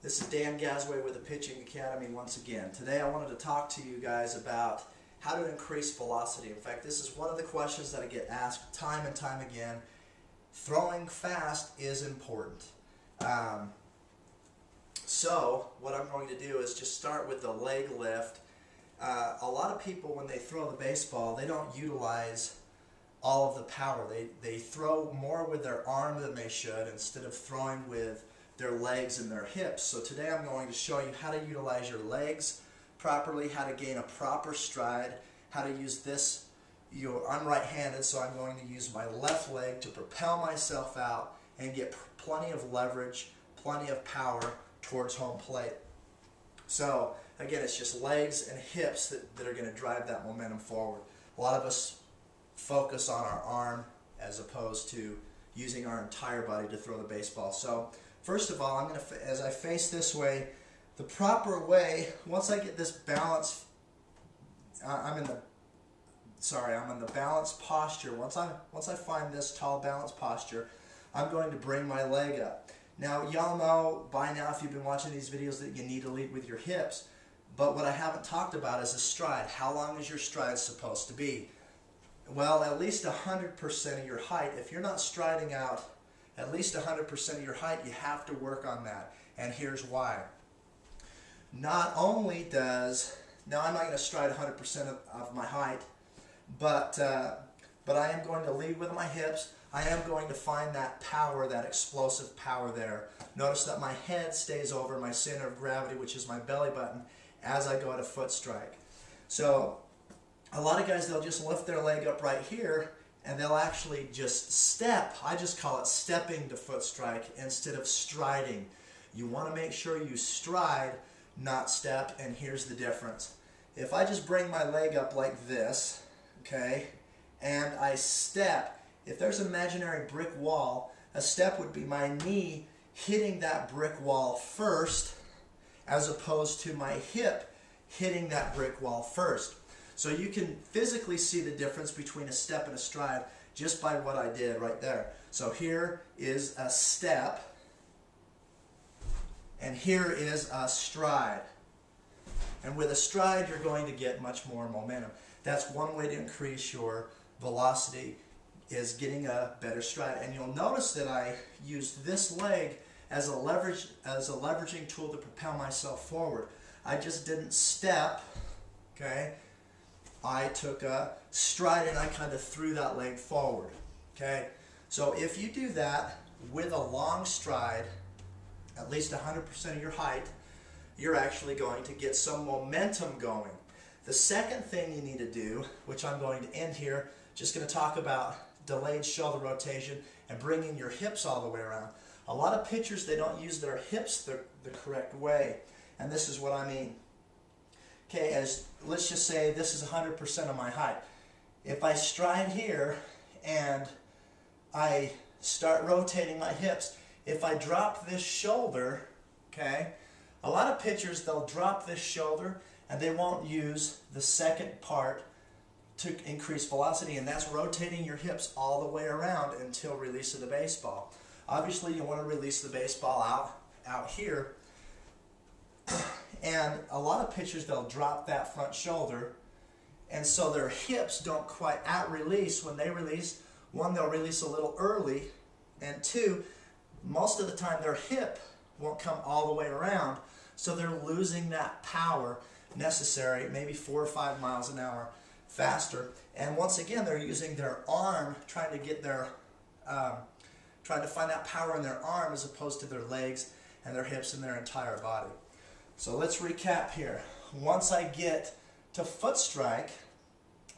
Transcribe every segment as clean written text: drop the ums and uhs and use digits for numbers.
This is Dan Gasway with the Pitching Academy once again. Today I wanted to talk to you guys about how to increase velocity. In fact, this is one of the questions that I get asked time and time again. Throwing fast is important. So what I'm going to do is just start with the leg lift. A lot of people, when they throw the baseball, they don't utilize all of the power. They throw more with their arm than they should instead of throwing with their legs and their hips. So today I'm going to show you how to utilize your legs properly, how to gain a proper stride, how to use this. I'm right-handed, so I'm going to use my left leg to propel myself out and get plenty of leverage, plenty of power towards home plate. So again, it's just legs and hips that are going to drive that momentum forward. A lot of us focus on our arm as opposed to using our entire body to throw the baseball. So first of all, I'm going to, as I face this way, the proper way, once I get this balance, I'm in the balanced posture. Once I find this tall balanced posture, I'm going to bring my leg up. Now, y'all know by now, if you've been watching these videos, that you need to lead with your hips. But what I haven't talked about is a stride. How long is your stride supposed to be? Well, at least 100% of your height. If you're not striding out at least 100% of your height, you have to work on that. And here's why. Not only does, now I'm not going to stride 100% of my height, but I am going to lead with my hips. I am going to find that power, that explosive power there. Notice that my head stays over my center of gravity, which is my belly button, as I go at a foot strike. So a lot of guys, they'll just lift their leg up right here and they'll actually just step. I just call it stepping to foot strike instead of striding. You want to make sure you stride, not step, and here's the difference. If I just bring my leg up like this, okay, and I step, if there's an imaginary brick wall, a step would be my knee hitting that brick wall first as opposed to my hip hitting that brick wall first. So you can physically see the difference between a step and a stride just by what I did right there. So here is a step, and here is a stride. And with a stride, you're going to get much more momentum. That's one way to increase your velocity, is getting a better stride. And you'll notice that I used this leg as a leveraging tool to propel myself forward. I just didn't step, okay? I took a stride and I kind of threw that leg forward, okay? So if you do that with a long stride, at least 100% of your height, you're actually going to get some momentum going. The second thing you need to do, which I'm going to end here, just going to talk about delayed shoulder rotation and bringing your hips all the way around. A lot of pitchers, they don't use their hips the correct way, and this is what I mean. Okay, let's just say this is 100% of my height. If I stride here and I start rotating my hips, if I drop this shoulder, okay, a lot of pitchers, they'll drop this shoulder and they won't use the second part to increase velocity, and that's rotating your hips all the way around until release of the baseball. Obviously, you want to release the baseball out here. And a lot of pitchers, they'll drop that front shoulder, and so their hips don't quite at-release. When they release, one, they'll release a little early, and two, most of the time their hip won't come all the way around, so they're losing that power necessary, maybe 4 or 5 miles an hour faster. And once again, they're using their arm, trying to get their, trying to find that power in their arm as opposed to their legs and their hips and their entire body. So let's recap here. Once I get to foot strike,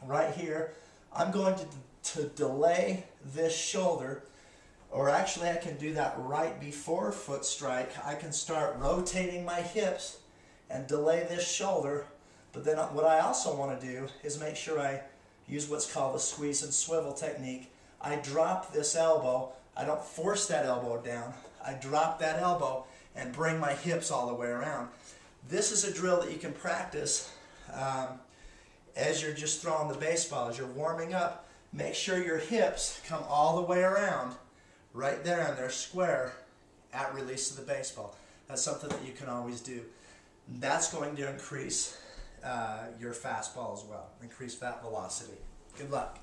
right here, I'm going to delay this shoulder, or actually I can do that right before foot strike. I can start rotating my hips and delay this shoulder, but then what I also want to do is make sure I use what's called the squeeze and swivel technique. I drop this elbow. I don't force that elbow down. I drop that elbow and bring my hips all the way around. This is a drill that you can practice as you're just throwing the baseball. As you're warming up, make sure your hips come all the way around right there and they're square at release of the baseball. That's something that you can always do. That's going to increase your fastball as well, increase that velocity. Good luck.